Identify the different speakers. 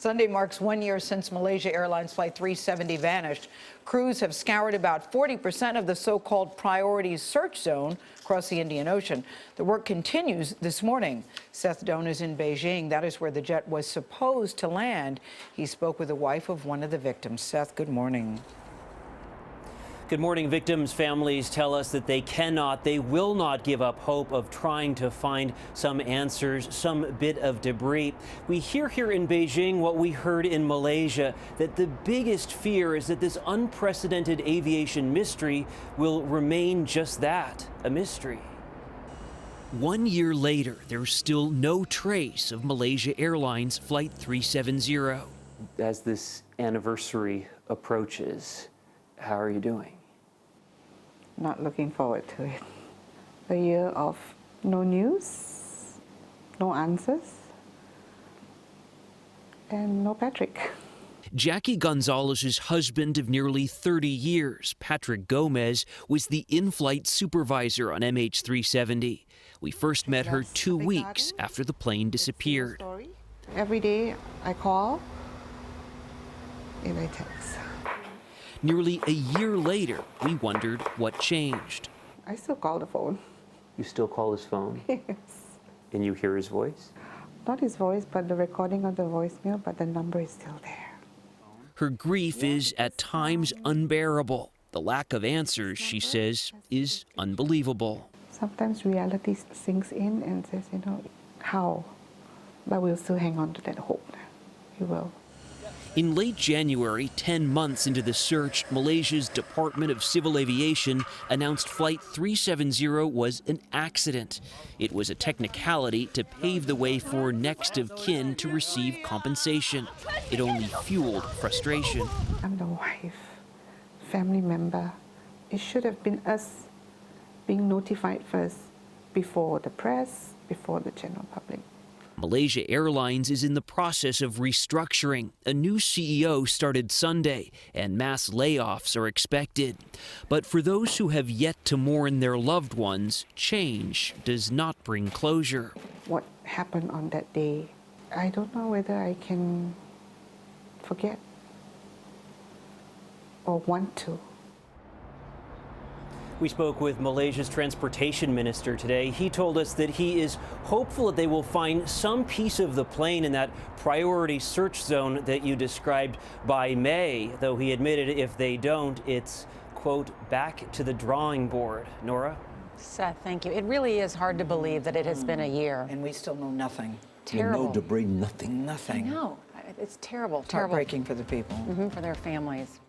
Speaker 1: Sunday marks 1 year since Malaysia Airlines Flight 370 vanished. Crews have scoured about 40% of the so-called priority search zone across the Indian Ocean. The work continues this morning. Seth Doane is in Beijing. That is where the jet was supposed to land. He spoke with the wife of one of the victims. Seth, good morning.
Speaker 2: Good morning. Victims' families tell us that they will not give up hope of trying to find some answers, some bit of debris. We hear here in Beijing what we heard in Malaysia, that the biggest fear is that this unprecedented aviation mystery will remain just that, a mystery. 1 year later, there's still no trace of Malaysia Airlines Flight 370. As this anniversary approaches, how are you doing?
Speaker 3: Not looking forward to it. A year of no news, no answers, and no Patrick.
Speaker 4: Jackie Gonzalez's husband of nearly 30 years, Patrick Gomes, was the in-flight supervisor on MH370. We first met her 2 weeks after the plane disappeared.
Speaker 3: Every day I call and I text.
Speaker 4: Nearly a year later, we wondered what changed.
Speaker 3: I still call the phone.
Speaker 2: You still call his phone?
Speaker 3: Yes.
Speaker 2: And you hear his voice?
Speaker 3: Not his voice, but the recording of the voicemail, but the number is still there.
Speaker 4: Her grief is at times unbearable. The lack of answers, she says, is unbelievable.
Speaker 3: Sometimes reality sinks in and says, how? But we'll still hang on to that hope. We will.
Speaker 4: In late January, 10 months into the search, Malaysia's Department of Civil Aviation announced Flight 370 was an accident. It was a technicality to pave the way for next of kin to receive compensation. It only fueled frustration.
Speaker 3: I'm the wife, family member. It should have been us being notified first, before the press, before the general public.
Speaker 4: Malaysia Airlines is in the process of restructuring. A new CEO started Sunday, and mass layoffs are expected. But for those who have yet to mourn their loved ones, change does not bring closure.
Speaker 3: What happened on that day, I don't know whether I can forget or want to.
Speaker 2: We spoke with Malaysia's transportation minister today. He told us that he is hopeful that they will find some piece of the plane in that priority search zone that you described by May, though he admitted if they don't, it's, quote, back to the drawing board. Nora?
Speaker 5: Seth, thank you. It really is hard to believe that it has been a year.
Speaker 1: And we still know nothing.
Speaker 5: Terrible.
Speaker 6: No debris, nothing.
Speaker 1: Nothing.
Speaker 5: No, it's terrible.
Speaker 1: Heartbreaking for the people.
Speaker 5: For their families.